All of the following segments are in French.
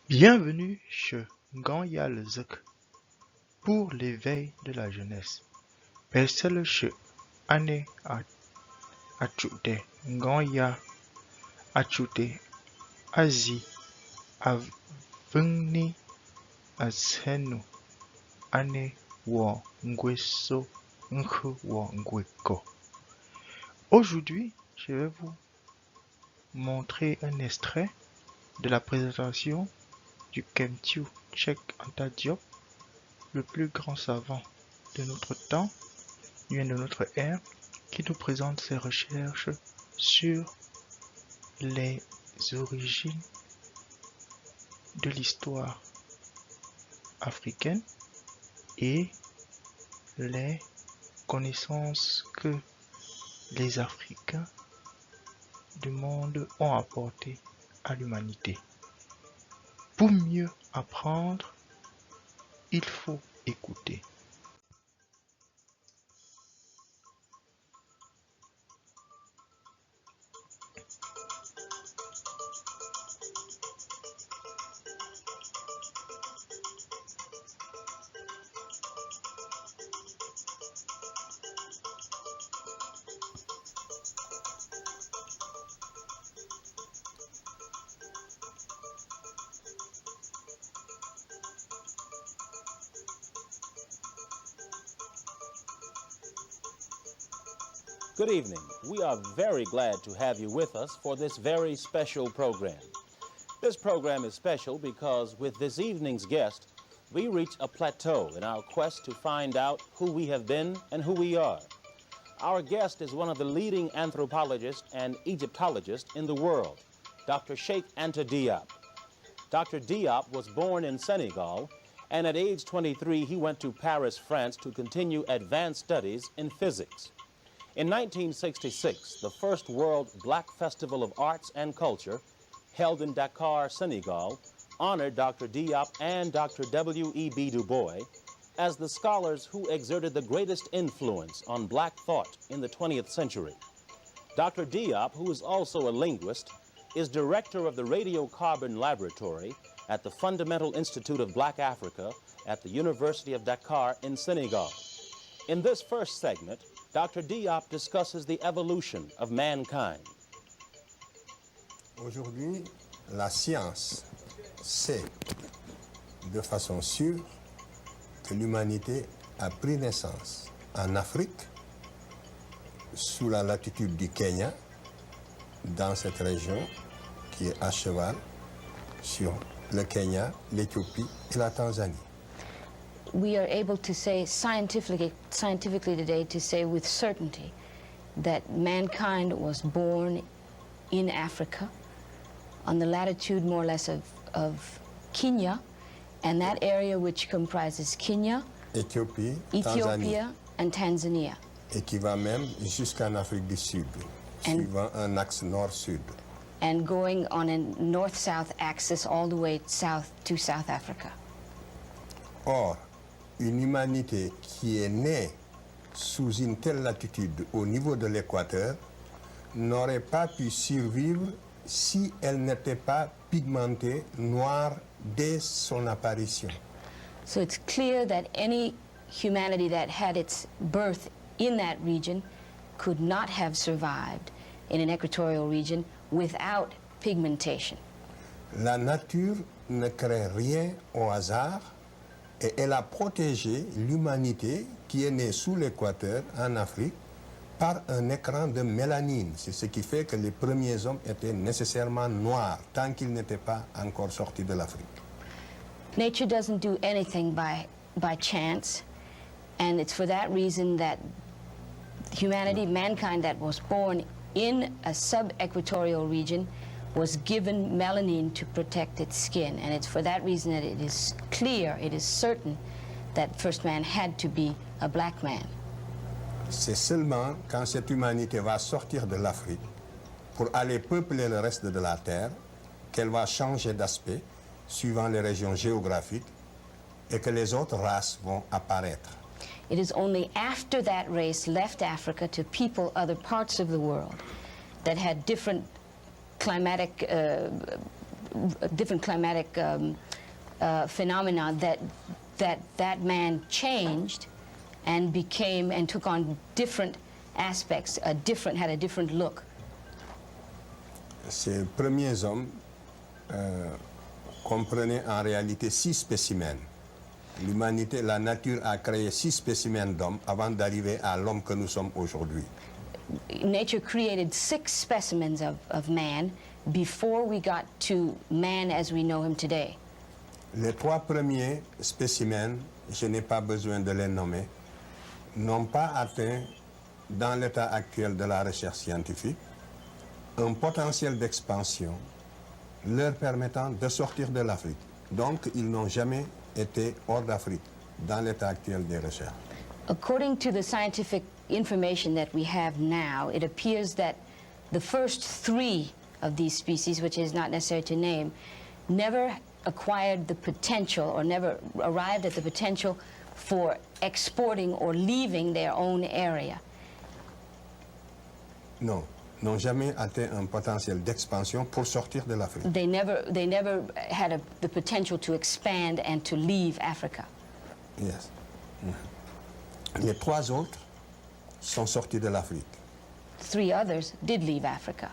Bienvenue chez Ganyalzek pour l'éveil de la jeunesse. Persel chez Ane Achute Ganya Achute Azi Aveni Azhenu Ane Wo Ngweso Nkhu Wo Ngweko. Aujourd'hui, je vais vous montrer un extrait de la présentation du Kemtiu Chek Anta Diop, le plus grand savant de notre temps, de notre ère, qui nous présente ses recherches sur les origines de l'histoire africaine et les connaissances que les Africains du monde ont apportées à l'humanité. Pour mieux apprendre, il faut écouter. Good evening. We are very glad to have you with us for this very special program. This program is special because with this evening's guest, we reach a plateau in our quest to find out who we have been and who we are. Our guest is one of the leading anthropologists and Egyptologists in the world, Dr. Cheikh Anta Diop. Dr. Diop was born in Senegal, and at age 23, he went to Paris, France to continue advanced studies in physics. In 1966, the first World Black Festival of Arts and Culture, held in Dakar, Senegal, honored Dr. Diop and Dr. W.E.B. Du Bois as the scholars who exerted the greatest influence on black thought in the 20th century. Dr. Diop, who is also a linguist, is director of the Radiocarbon Laboratory at the Fundamental Institute of Black Africa at the University of Dakar in Senegal. In this first segment, Dr. Diop discusses the evolution of mankind. Aujourd'hui, la science sait de façon sûre que l'humanité a pris naissance en Afrique, sous la latitude du Kenya, dans cette région qui est à cheval sur le Kenya, l'Éthiopie et la Tanzanie. We are able to say scientifically today, to say with certainty that mankind was born in Africa on the latitude more or less of Kenya, and that area which comprises Kenya, Éthiopie, Ethiopia, and Tanzania. Et qui va même jusqu'en Afrique du Sud, suivant un axe nord-sud. And going on a north-south axis all the way south to South Africa. Or, une humanité qui est née sous une telle latitude au niveau de l'équateur n'aurait pas pu survivre si elle n'était pas pigmentée noire dès son apparition. So it's clear that any humanity that had its birth in that region could not have survived in an equatorial region without pigmentation. La nature ne crée rien au hasard et elle a protégé l'humanité qui est née sous l'équateur en Afrique par un écran de mélanine. C'est ce qui fait que les premiers hommes étaient nécessairement noirs tant qu'ils n'étaient pas encore sortis de l'Afrique. Nature doesn't do anything by chance, and it's for that reason that humanity, mankind that was born in a sub-equatorial region was given melanin to protect its skin, and it's for that reason that it is clear, it is certain that first man had to be a black man. C'est seulement quand cette humanité va sortir de l'Afrique pour aller peupler le reste de la Terre qu'elle va changer d'aspect suivant les régions géographiques et que les autres races vont apparaître. It is only after that race left Africa to people other parts of the world that had different climatic different climatic phenomena, that man changed and became and took on different aspects, had a different look. Ces premiers hommes comprenaient en réalité 6 spécimens. L'humanité, la nature a créé 6 spécimens d'hommes avant d'arriver à l'homme que nous sommes aujourd'hui. Nature created 6 specimens of man before we got to man as we know him today. Les 3 premiers spécimens, je n'ai pas besoin de les nommer, n'ont pas atteint, dans l'état actuel de la recherche scientifique, un potentiel d'expansion leur permettant de sortir de l'Afrique. Donc, ils n'ont jamais été hors d'Afrique, dans l'état actuel des recherches. According to the scientific information that we have now, it appears that the first 3 of these species, which is not necessary to name, never acquired the potential or never arrived at the potential for exporting or leaving their own area. Non, n'ont jamais atteint un potentiel d'expansion pour sortir de l'Afrique. They never had the potential to expand and to leave Africa. Yes. Les 3 autres sont sortis de l'Afrique. 3 others did leave Africa.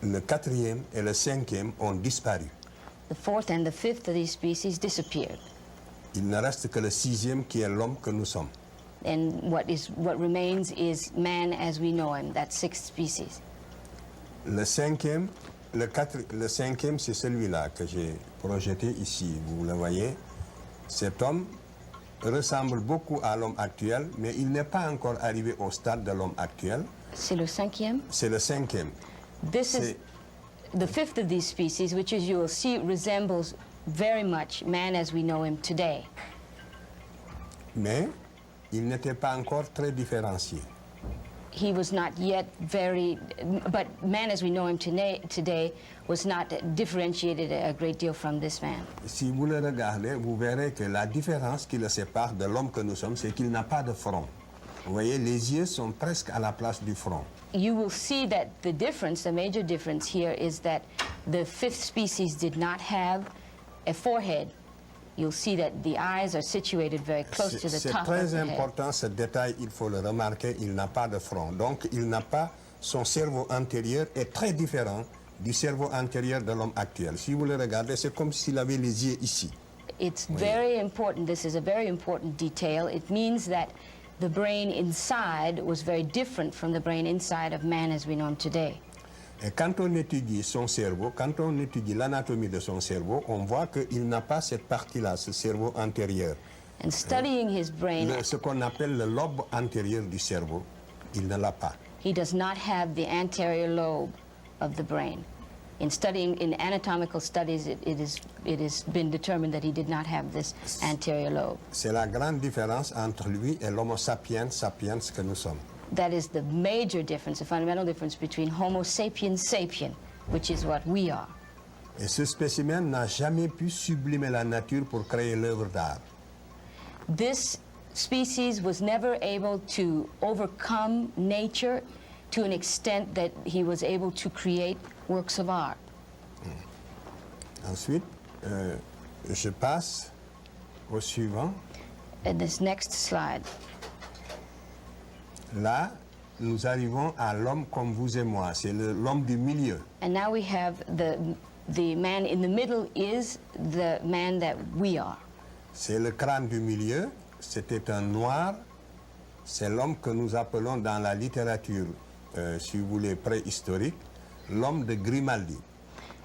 Le 4e et le 5e ont disparu. The 4th and the 5th of these species disappeared. Il ne reste que le 6e qui est l'homme que nous sommes. And what remains is man as we know him, that 6th species. Le 5e, c'est celui-là que j'ai projeté ici, vous le voyez. Cet homme ressemble beaucoup à l'homme actuel, mais il n'est pas encore arrivé au stade de l'homme actuel. C'est le 5e? C'est le 5e. This is the 5th of these species, which, as you will see, resembles very much man as we know him today. Mais il n'était pas encore très différencié. He was not yet but man as we know him today was not differentiated a great deal from this man. Si vous le regardez, vous verrez que la différence qui le sépare de l'homme que nous sommes, c'est qu'il n'a pas de front. Vous voyez, les yeux sont presque à la place du front. You will see that the major difference here is that the 5th species did not have a forehead. You'll see that the eyes are situated very close to the top of the head. C'est très important ce détail, il faut le remarquer, il n'a pas de front. Donc il n'a pas, son cerveau antérieur est très différent du cerveau antérieur de l'homme actuel. Si vous le regardez, c'est comme s'il avait les yeux ici. It's very important, this is a very important detail. It means that the brain inside was very different from the brain inside of man as we know him today. Et quand on étudie son cerveau, quand on étudie l'anatomie de son cerveau, on voit qu'il n'a pas cette partie-là, ce cerveau antérieur. And studying his brain, Ce qu'on appelle le lobe antérieur du cerveau, il ne l'a pas. He does not have the anterior lobe of the brain. In anatomical studies, it has been determined that he did not have this anterior lobe. C'est la grande différence entre lui et l'homo sapiens sapiens que nous sommes. That is the major difference, the fundamental difference between Homo sapiens sapien, which is what we are. Et ce spécimen n'a jamais pu sublimer la nature pour créer l'œuvre d'art. This species was never able to overcome nature to an extent that he was able to create works of art. Ensuite, je passe au suivant. And this next slide. Là, nous arrivons à l'homme comme vous et moi. C'est l'homme du milieu. And now we have the man in the middle is the man that we are. C'est le crâne du milieu. C'était un noir. C'est l'homme que nous appelons dans la littérature, si vous voulez, préhistorique, l'homme de Grimaldi.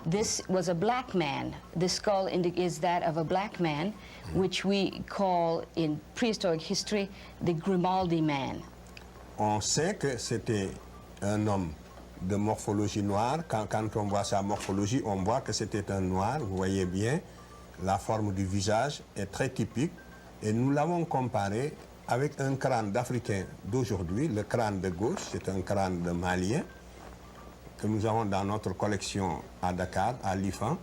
This was a black man. The skull is that of a black man, which we call in prehistoric history the Grimaldi man. On sait que c'était un homme de morphologie noire. Quand on voit sa morphologie, on voit que c'était un noir. Vous voyez bien, la forme du visage est très typique. Et nous l'avons comparé avec un crâne d'Africain d'aujourd'hui. Le crâne de gauche, c'est un crâne de Malien que nous avons dans notre collection à Dakar, à l'IFAN.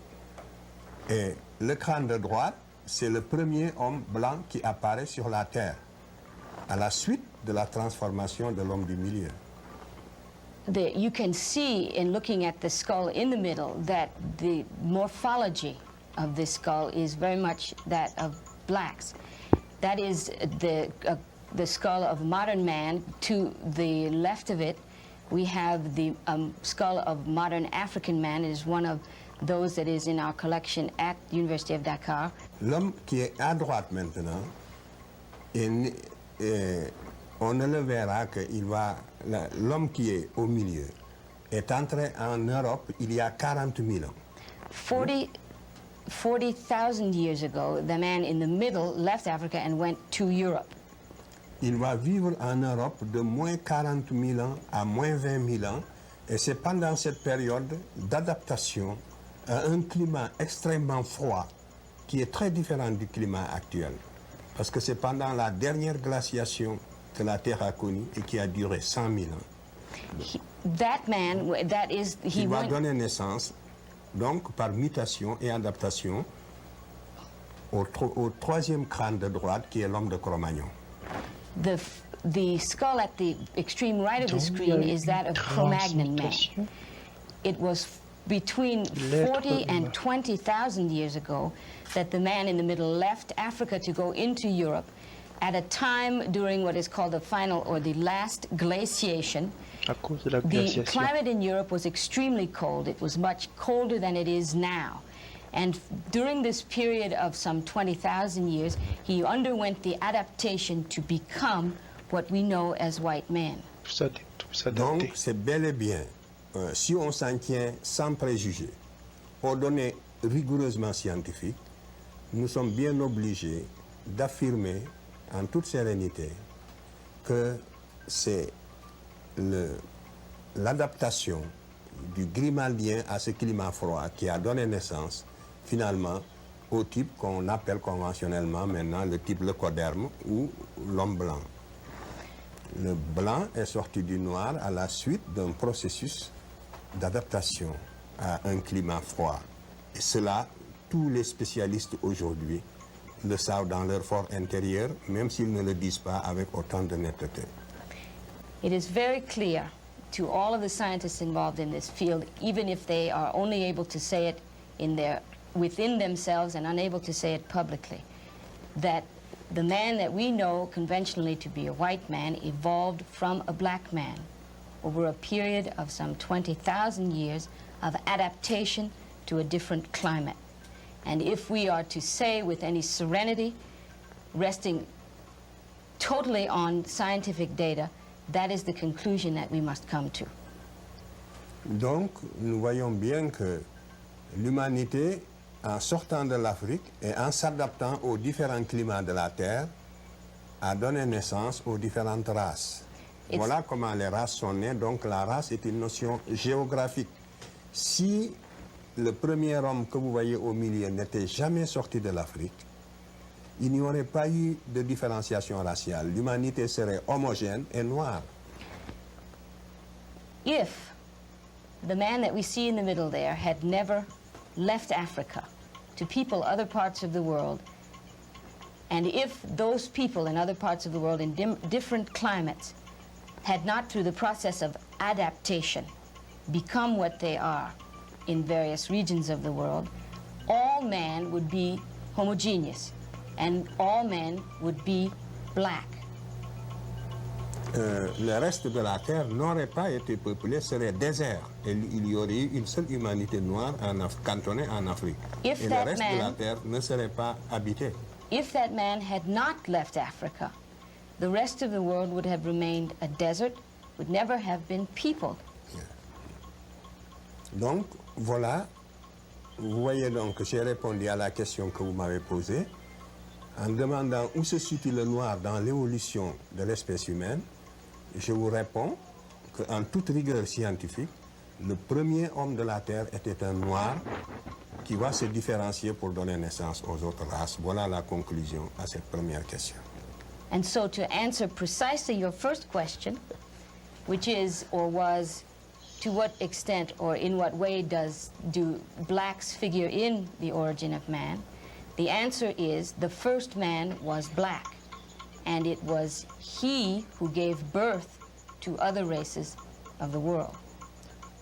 Et le crâne de droite, c'est le premier homme blanc qui apparaît sur la Terre, à la suite de la transformation de l'homme du milieu. you can see in looking at the skull in the middle that the morphology of this skull is very much that of blacks. That is the skull of modern man. To the left of it, we have the skull of modern African man. It is one of those that is in our collection at the University of Dakar. L'homme qui est à droite maintenant, on ne le verra que l'homme qui est au milieu est entré en Europe il y a 40 000 ans. 40,000 years ago, the man in the middle left Africa and went to Europe. Il va vivre en Europe de moins 40 000 ans à moins 20 000 ans, et c'est pendant cette période d'adaptation à un climat extrêmement froid qui est très différent du climat actuel. Parce que c'est pendant la dernière glaciation que la Terre a connue et qui a duré 100 000 ans. Il va donner naissance, donc par mutation et adaptation, au troisième crâne de droite qui est l'homme de Cro-Magnon. The skull at the extreme right of the screen is that of Cro-Magnon man. It was between 40 and 20,000 years ago that the man in the middle left Africa to go into Europe at a time during what is called the final or the last glaciation. The climate in Europe was extremely cold. It was much colder than it is now. And during this period of some 20,000 years, he underwent the adaptation to become what we know as white man. Donc, c'est bel et bien, si on s'en tient sans préjugés, aux données rigoureusement scientifiques, nous sommes bien obligés d'affirmer en toute sérénité que c'est l'adaptation du grimaldien à ce climat froid qui a donné naissance finalement au type qu'on appelle conventionnellement maintenant le type leucoderme ou l'homme blanc. Le blanc est sorti du noir à la suite d'un processus d'adaptation à un climat froid. Et cela, tous les spécialistes aujourd'hui le savent dans leur fort intérieur, même s'ils ne le disent pas avec autant de netteté. It is very clear to all of the scientists involved in this field, even if they are only able to say it within themselves and unable to say it publicly, that the man that we know conventionally to be a white man evolved from a black man over a period of some 20,000 years of adaptation to a different climate. And if we are to say with any serenity, resting totally on scientific data, that is the conclusion that we must come to. Donc, nous voyons bien que l'humanité, en sortant de l'Afrique et en s'adaptant aux différents climats de la Terre, a donné naissance aux différentes races. Voilà comment les races sont nées. Donc la race est une notion géographique. Si le premier homme que vous voyez au milieu n'était jamais sorti de l'Afrique, il n'y aurait pas eu de différenciation raciale. L'humanité serait homogène et noire. If the man that we see in the middle there had never left Africa to people other parts of the world, and if those people in other parts of the world in different climates had not, through the process of adaptation, become what they are in various regions of the world, all man would be homogeneous, and all men would be black. Le reste de la Terre n'aurait pas été peuplé, serait désert. Et il y aurait eu une seule humanité noire cantonnée en Afrique. Et le reste de la Terre ne serait pas habité. If that man had not left Africa, the rest of the world would have remained a desert, would never have been peopled. Donc, voilà. Vous voyez donc que j'ai répondu à la question que vous m'avez posée en demandant où se situe le noir dans l'évolution de l'espèce humaine. Je vous réponds qu'en toute rigueur scientifique, le premier homme de la Terre était un noir qui va se différencier pour donner naissance aux autres races. Voilà la conclusion à cette première question. And so to answer precisely your first question, which is or was, to what extent or in what way do blacks figure in the origin of man, the answer is the first man was black. And it was he who gave birth to other races of the world.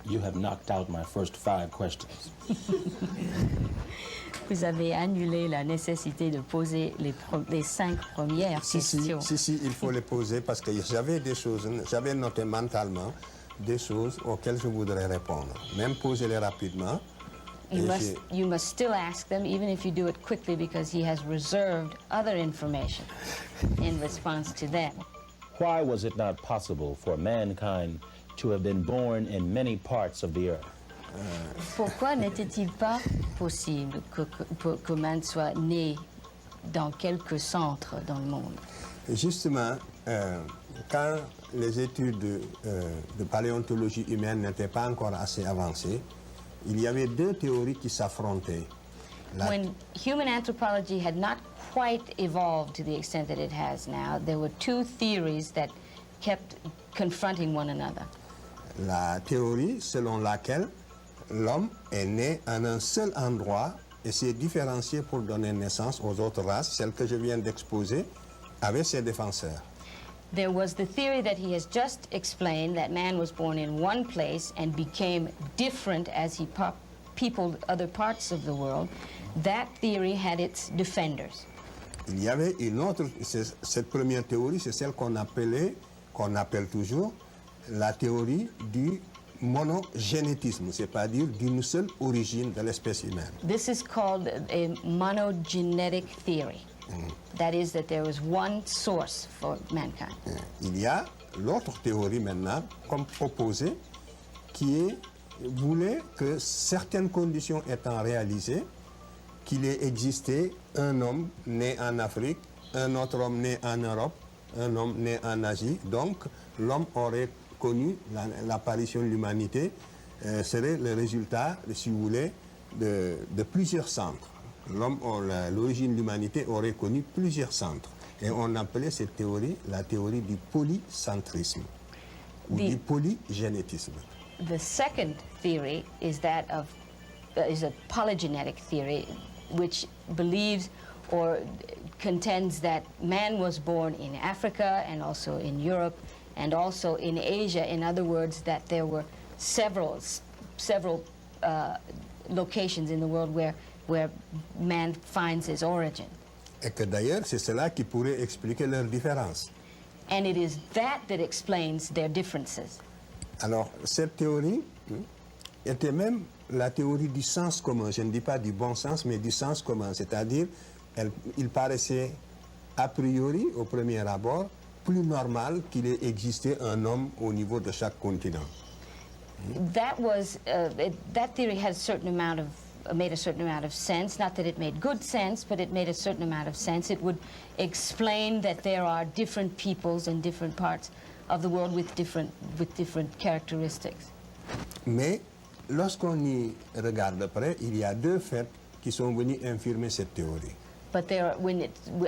You have knocked out my first 5 questions. Vous avez annulé la nécessité de poser les 5 premières questions. Si, il faut les poser parce que j'avais des choses, j'avais noté mentalement des choses auxquelles je voudrais répondre. Même poser-les rapidement. You must still ask them, even if you do it quickly, because he has reserved other information in response to them. Why was it not possible for mankind to have been born in many parts of the earth? Pourquoi n'était-il pas possible que man soit né dans quelques centres dans le monde? Justement, quand les études de paléontologie humaine n'étaient pas encore assez avancées, il y avait 2 théories qui s'affrontaient. When human anthropology had not quite evolved to the extent that it has now, there were 2 theories that kept confronting one another. La théorie selon laquelle l'homme est né en un seul endroit et s'est différencié pour donner naissance aux autres races, celle que je viens d'exposer, avait ses défenseurs. There was the theory that he has just explained, that man was born in one place and became different as he peopled other parts of the world. That theory had its defenders. Il y avait une autre, cette première théorie, c'est celle qu'on appelle toujours la théorie du monogénétisme, c'est-à-dire d'une seule origine de l'espèce humaine. This is called a monogenetic theory. That is, that there was one source for mankind. Il y a l'autre théorie maintenant, comme proposée, qui voulait que certaines conditions étant réalisées, qu'il ait existé un homme né en Afrique, un autre homme né en Europe, un homme né en Asie. Donc, l'homme aurait connu l'apparition de l'humanité, serait le résultat, si vous voulez, de plusieurs centres. L'origine de l'humanité aurait connu plusieurs centres. Et on appelait cette théorie la théorie du polycentrisme ou du polygénétisme. The second theory is that of is a polygenetic theory, which believes or contends that man was born in Africa and also in Europe and also in Asia. In other words, that there were several locations in the world where man finds his origin. Et que d'ailleurs, c'est cela qui pourrait expliquer leurs différences. And it is that explains their differences. Alors, cette théorie était même la théorie du sens commun. Je ne dis pas du bon sens, mais du sens commun. C'est-à-dire, il paraissait a priori, au premier abord, plus normal qu'il ait existé un homme au niveau de chaque continent. That theory had a certain amount of made a certain amount of sense. Not that it made good sense, but it made a certain amount of sense. It would explain that there are different peoples in different parts of the world with different characteristics. Mais lorsqu'on y regarde de près, il y a 2 faits qui sont venus infirmer cette théorie. But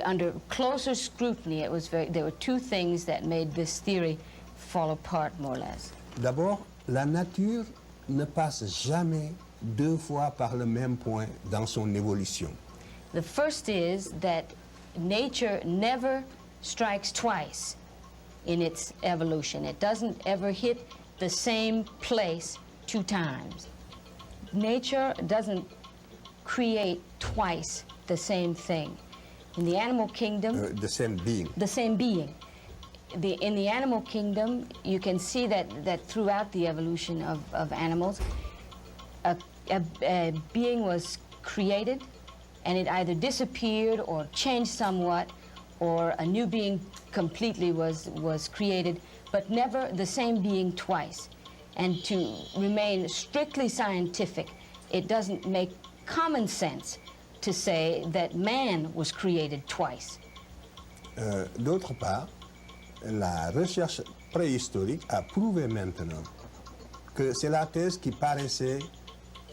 under closer scrutiny, there were 2 things that made this theory fall apart more or less. D'abord, la nature ne passe jamais 2 fois par le même point dans son évolution. The first is that nature never strikes twice in its evolution. It doesn't ever hit the same place 2 times. Nature doesn't create twice the same thing. In the animal kingdom... the same being. The same being. In the animal kingdom, you can see that throughout the evolution of animals, a being was created, and it either disappeared or changed somewhat, or a new being completely was created, but never the same being twice. And to remain strictly scientific, it doesn't make common sense to say that man was created twice. D'autre part, la recherche préhistorique a prouvé maintenant que c'est la thèse qui paraissait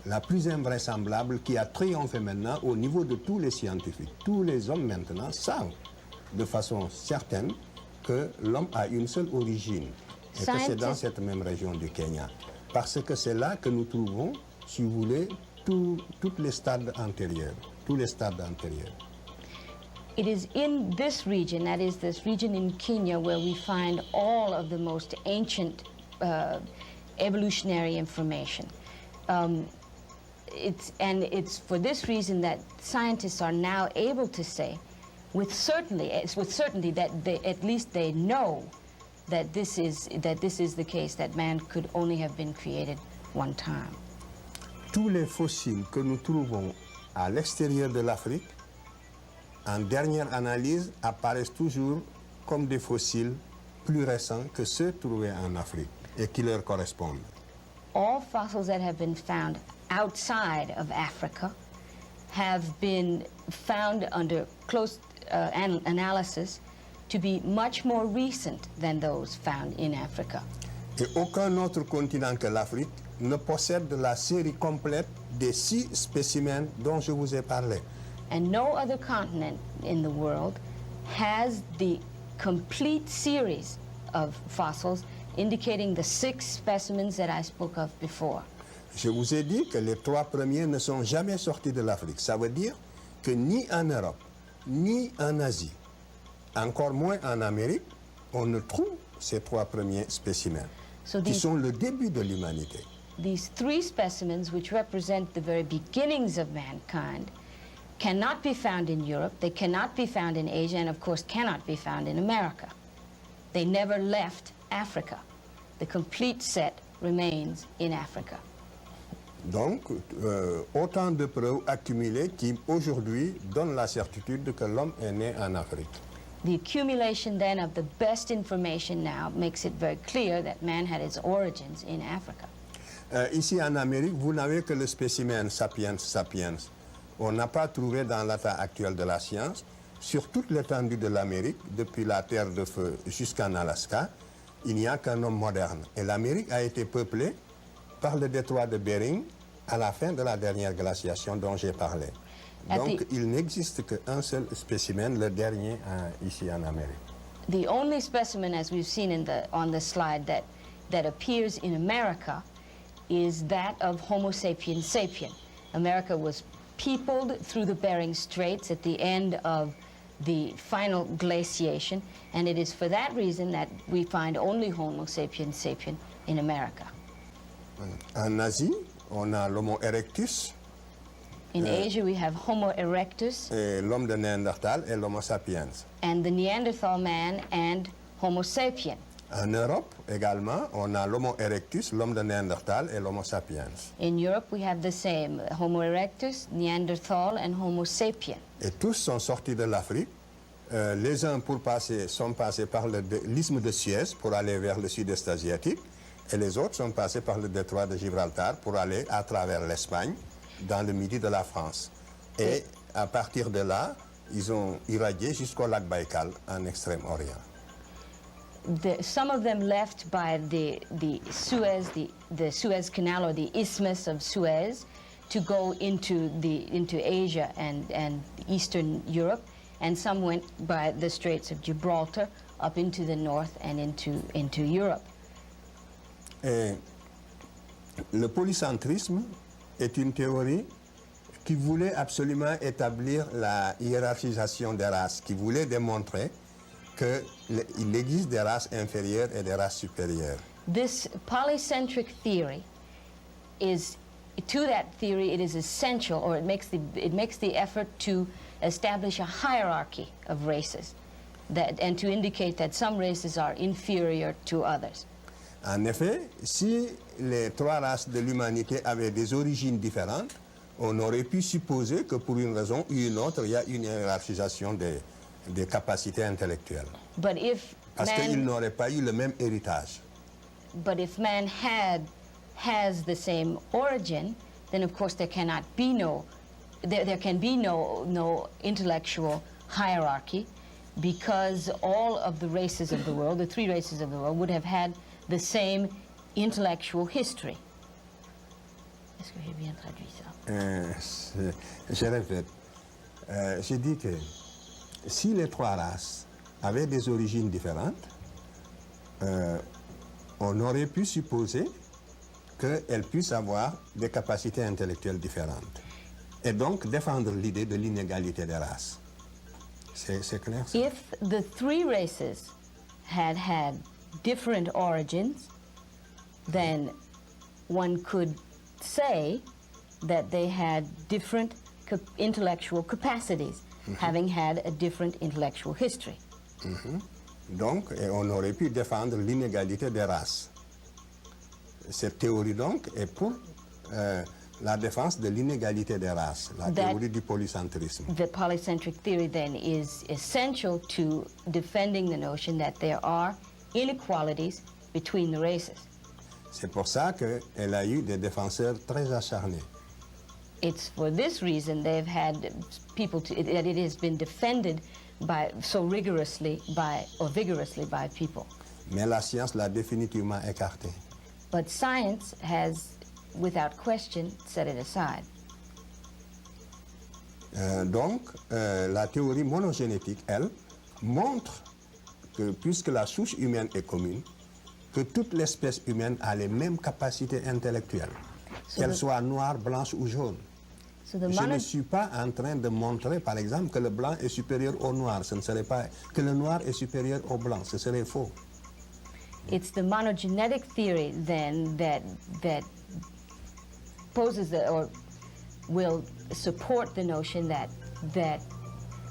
la plus invraisemblable, qui a triomphé maintenant au niveau de tous les scientifiques. Tous les hommes maintenant savent de façon certaine que l'homme a une seule origine et que c'est dans cette même région du Kenya. Parce que c'est là que nous trouvons, si vous voulez, tous les stades antérieurs. Tous les stades antérieurs. It is in this region, that is this region in Kenya, where we find all of the most ancient evolutionary information. It's for this reason that scientists are now able to say with certainty that at least they know that this is the case, that man could only have been created one time. Tous les fossiles que nous trouvons à l'extérieur de l'Afrique, en dernière analyse, apparaissent toujours comme des fossiles plus récents que ceux trouvés en Afrique et qui leur correspondent. All fossils that have been found outside of Africa have been found under close analysis to be much more recent than those found in Africa. Et aucun autre continent que l'Afrique ne possède la série complète des 6 spécimens dont je vous ai parlé. And no other continent in the world has the complete series of fossils indicating the 6 specimens that I spoke of before. Je vous ai dit que les 3 premiers ne sont jamais sortis de l'Afrique. Ça veut dire que ni en Europe, ni en Asie, encore moins en Amérique, on ne trouve ces 3 premiers spécimens, qui sont le début de l'humanité. These 3 specimens, which represent the very beginnings of mankind, cannot be found in Europe, they cannot be found in Asia, and of course cannot be found in America. They never left Africa. The complete set remains in Africa. Donc, autant de preuves accumulées qui, aujourd'hui, donnent la certitude que l'homme est né en Afrique. The accumulation then of the best information now makes it very clear that man had its origins in Africa. Ici en Amérique, vous n'avez que le spécimen sapiens sapiens. On n'a pas trouvé dans l'état actuel de la science, sur toute l'étendue de l'Amérique, depuis la Terre de Feu jusqu'en Alaska, il n'y a qu'un homme moderne. Et l'Amérique a été peuplée par le détroit de Bering à la fin de la dernière glaciation dont j'ai parlé. Donc, il n'existe qu'un seul spécimen, le dernier ici en Amérique. The only specimen, as we've seen on the slide, that appears in America is that of Homo sapiens sapien. America was peopled through the Bering Straits at the end of the final glaciation, and it is for that reason that we find only Homo sapiens sapien in America. En Asie, on a l'Homo erectus. In Asia, we have Homo erectus. L'homme de Néandertal et l'Homo sapiens. And the Neanderthal man and Homo sapien. En Europe également, on a l'Homo erectus, l'homme de Néandertal et l'Homo sapiens. In Europe, we have the same, Homo erectus, Neanderthal, and Homo sapien. Et tous sont sortis de l'Afrique. Les uns sont passés par l'isthme de Suez pour aller vers le sud-est asiatique, et les autres sont passés par le détroit de Gibraltar pour aller à travers l'Espagne, dans le midi de la France. Et à partir de là, ils ont irradié jusqu'au lac Baïkal, en Extrême-Orient. Some of them left by the Suez Canal, or the Isthmus of Suez, to go into Asia and Eastern Europe, and some went by the Straits of Gibraltar up into the north and into Europe. Et le polycentrisme est une théorie qui voulait absolument établir la hiérarchisation des races, qui voulait démontrer qu'il existe des races inférieures et des races supérieures. This polycentric theory is, to that theory, it is essential, or it makes the effort to establish a hierarchy of races, and to indicate that some races are inferior to others. En effet, si les 3 races de l'humanité avaient des origines différentes, on aurait pu supposer que pour une raison ou une autre, il y a une hiérarchisation des capacités intellectuelles. Parce qu'ils n'auraient pas eu le même héritage. But if man has the same origin, then of course there can be no intellectual hierarchy, because all of the races of the world, the 3 races of the world, would have had the same intellectual history. Est-ce que j'ai bien traduit ça? Je répète. J'ai dit que si les 3 races avaient des origines différentes, on aurait pu supposer qu'elles puissent avoir des capacités intellectuelles différentes. Et donc défendre l'idée de l'inégalité des races. C'est clair ça? If the 3 races had different origins, then one could say that they had different intellectual capacities, having had a different intellectual history. Donc, et on aurait pu défendre l'inégalité des races. Cette théorie, donc, est pour la défense de l'inégalité des races, la théorie du polycentrisme. The polycentric theory, then, is essential to defending the notion that there are inequalities between the races. C'est pour ça qu'elle a eu des défenseurs très acharnés. It's for this reason they've had people that it has been defended so vigorously by people. Mais la science l'a définitivement écarté. But science has, without question, set it aside. Donc, la théorie monogénétique, elle, montre que puisque la souche humaine est commune, que toute l'espèce humaine a les mêmes capacités intellectuelles, qu'elle soit noire, blanche ou jaune. Je ne suis pas en train de montrer, par exemple, que le blanc est supérieur au noir. Ce ne serait pas que le noir est supérieur au blanc. Ce serait faux. It's the monogenetic theory, then, that poses or will support the notion that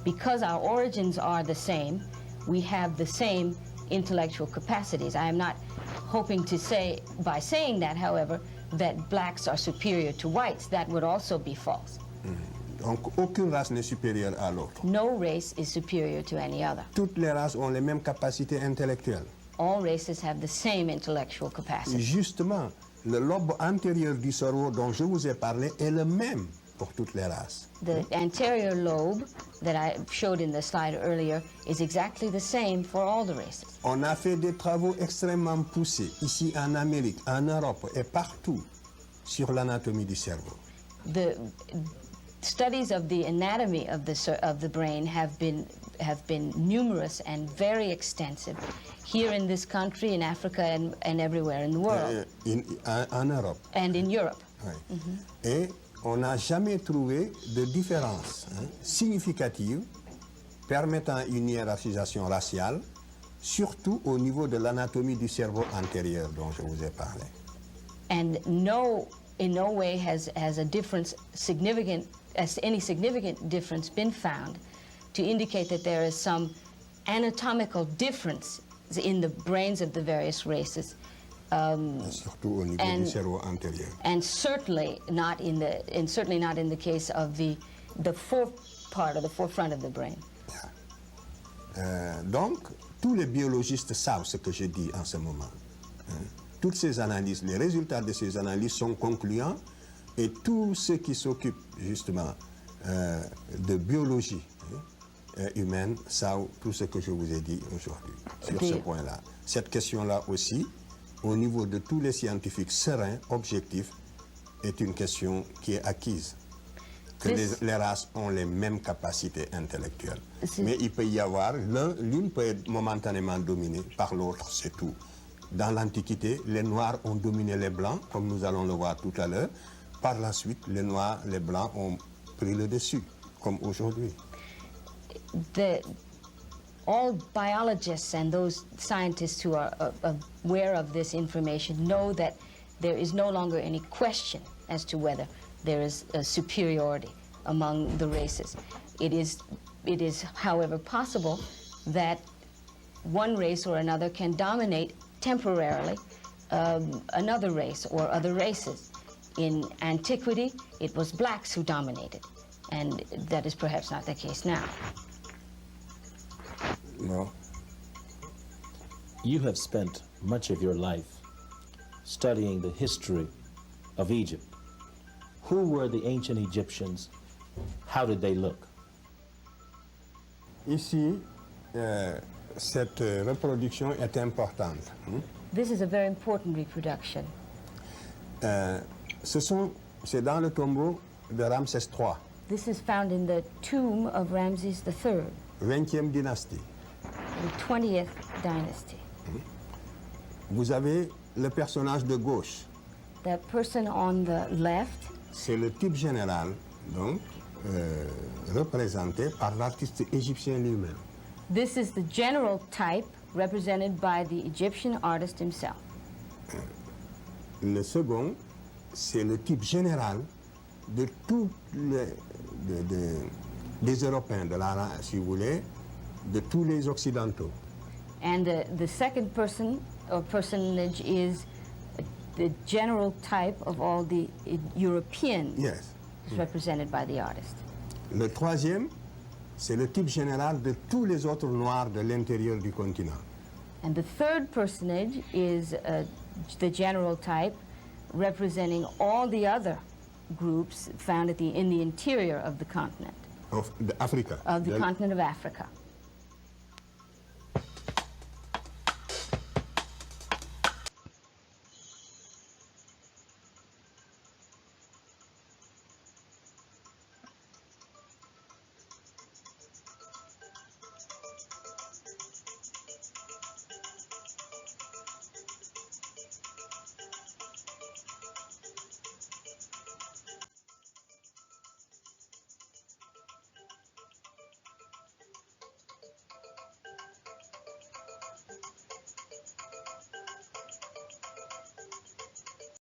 because our origins are the same, we have the same intellectual capacities. I am not hoping to say, by saying that, however, that blacks are superior to whites. That would also be false. Donc, aucune race n'est supérieure à l'autre. No race is superior to any other. Toutes les races ont les mêmes capacités intellectuelles. All races have the same intellectual capacity. Justement, le lobe antérieur du cerveau dont je vous ai parlé est le même pour toutes les races. The anterior lobe that I showed in the slide earlier is exactly the same for all the races. On a fait des travaux extrêmement poussés ici en Amérique, en Europe et partout sur l'anatomie du cerveau. The studies of the anatomy of the brain have been numerous and very extensive here in this country, in Africa, and everywhere in the world. En Europe. And in Europe. Oui. Et on n'a jamais trouvé de différence significative permettant une hiérarchisation raciale, surtout au niveau de l'anatomie du cerveau antérieur dont je vous ai parlé. And in no way has a difference any significant difference been found to indicate that there is some anatomical difference in the brains of the various races. Surtout au niveau du cerveau antérieur. And certainly not in the case of the forefront of the brain. Donc, tous les biologistes savent ce que je dis en ce moment. Toutes ces analyses, les résultats de ces analyses sont concluants et tous ceux qui s'occupent justement de biologie humaine savent tout ce que je vous ai dit aujourd'hui sur ce point-là. Cette question-là aussi, au niveau de tous les scientifiques sereins, objectifs, est une question qui est acquise. Que les races ont les mêmes capacités intellectuelles. Mais il peut y avoir, l'une peut être momentanément dominée par l'autre, c'est tout. Dans l'Antiquité, les Noirs ont dominé les Blancs, comme nous allons le voir tout à l'heure. Par la suite, les Noirs, les Blancs ont pris le dessus, comme aujourd'hui. All biologists and those scientists who are aware of this information know that there is no longer any question as to whether there is a superiority among the races. It is, however, possible that one race or another can dominate temporarily another race or other races. In antiquity, it was blacks who dominated, and that is perhaps not the case now. No. You have spent much of your life studying the history of Egypt. Who were the ancient Egyptians? How did they look? Ici, cette reproduction est importante. This is a very important reproduction. C'est dans le tombeau de Ramsès III. This is found in the tomb of Ramses III. 20e dynastie. The 20th dynasty. Vous avez le personnage de gauche. That person on the left. C'est le type général, donc, représenté par l'artiste égyptien lui-même. This is the general type represented by the Egyptian artist himself. Le second, c'est le type général de tous des Européens, si vous voulez, de tous les Occidentaux. And the second person or personage is the general type of all the Europeans Yes. represented by the artist. Le troisième, c'est le type général de tous les autres Noirs de l'intérieur du continent. And the third personage is the general type representing all the other groups found in the interior of the continent, Africa. of the continent of Africa.